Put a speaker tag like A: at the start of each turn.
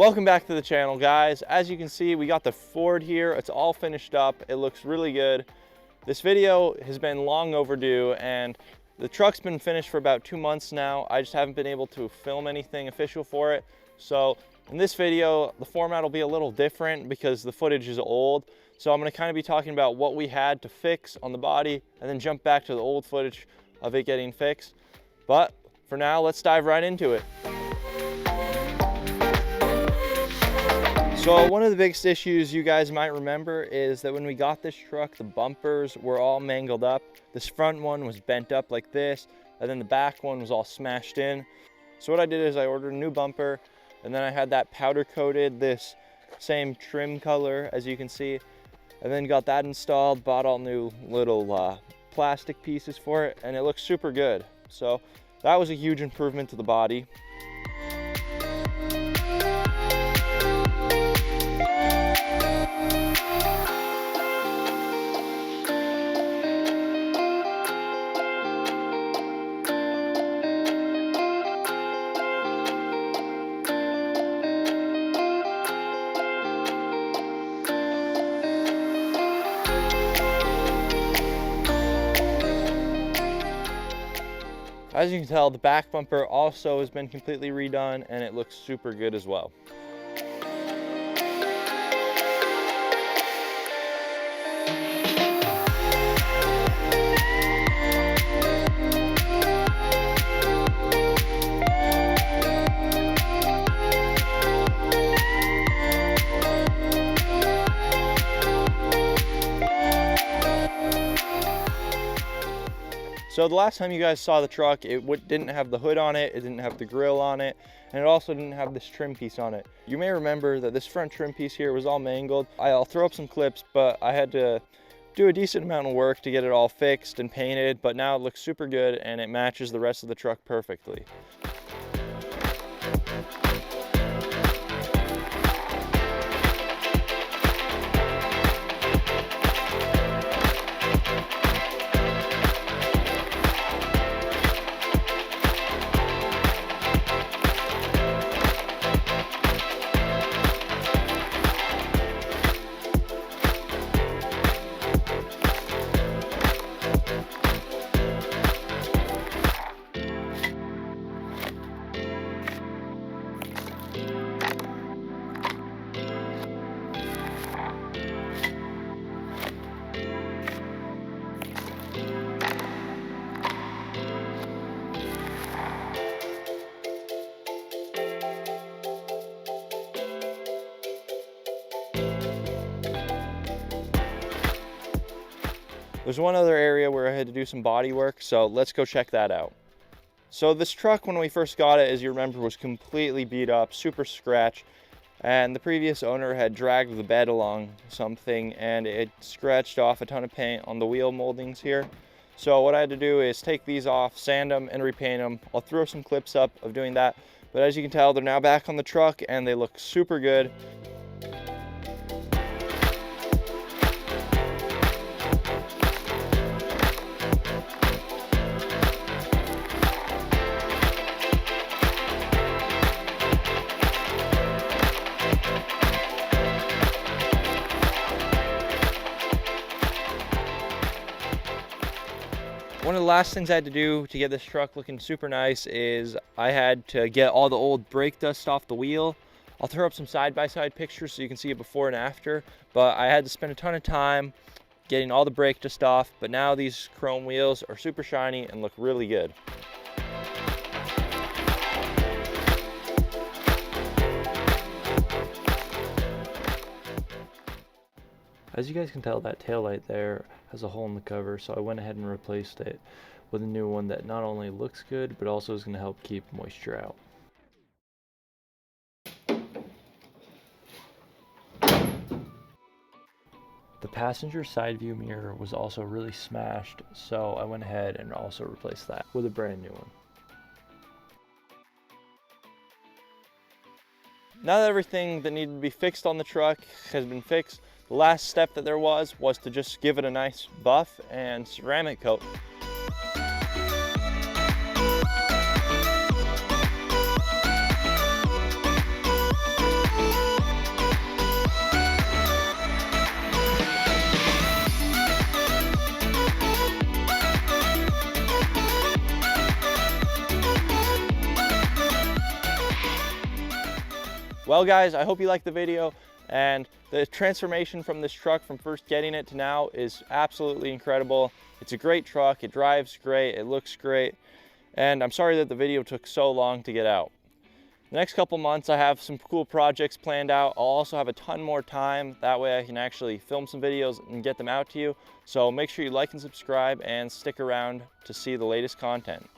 A: Welcome back to the channel, guys. As you can see, we got the Ford here. It's all finished up. It looks really good. This video has been long overdue, and the truck's been finished for about 2 months now. I just haven't been able to film anything official for it. So in this video, the format will be a little different because the footage is old. So I'm going to kind of be talking about what we had to fix on the body and then jump back to the old footage of it getting fixed. But for now, let's dive right into it. So one of the biggest issues you guys might remember is that when we got this truck, the bumpers were all mangled up. This front one was bent up like this, and then the back one was all smashed in. So what I did is I ordered a new bumper, and then I had that powder coated this same trim color, as you can see, and then got that installed, bought all new little plastic pieces for it, and it looks super good. So that was a huge improvement to the body. As you can tell, the back bumper also has been completely redone, and it looks super good as well. So the last time you guys saw the truck, it didn't have the hood on it, it didn't have the grill on it, and it also didn't have this trim piece on it. You may remember that this front trim piece here was all mangled. I'll throw up some clips, but I had to do a decent amount of work to get it all fixed and painted, but now it looks super good and it matches the rest of the truck perfectly. There's one other area where I had to do some body work, so let's go check that out. So this truck, when we first got it, as you remember, was completely beat up, super scratched, and the previous owner had dragged the bed along something and it scratched off a ton of paint on the wheel moldings here. So what I had to do is take these off, sand them, and repaint them. I'll throw some clips up of doing that, but as you can tell, they're now back on the truck and they look super good. One of the last things I had to do to get this truck looking super nice is I had to get all the old brake dust off the wheel. I'll throw up some side-by-side pictures so you can see it before and after, but I had to spend a ton of time getting all the brake dust off, but now these chrome wheels are super shiny and look really good. As you guys can tell, that taillight there has a hole in the cover, so I went ahead and replaced it with a new one that not only looks good, but also is going to help keep moisture out. The passenger side view mirror was also really smashed, so I went ahead and also replaced that with a brand new one. Now that everything that needed to be fixed on the truck has been fixed, the last step that there was to just give it a nice buff and ceramic coat. Well guys, I hope you liked the video, and the transformation from this truck from first getting it to now is absolutely incredible. It's a great truck, it drives great, it looks great, and I'm sorry that the video took so long to get out. The next couple months I have some cool projects planned out. I'll also have a ton more time. That way I can actually film some videos and get them out to you. So make sure you like and subscribe and stick around to see the latest content.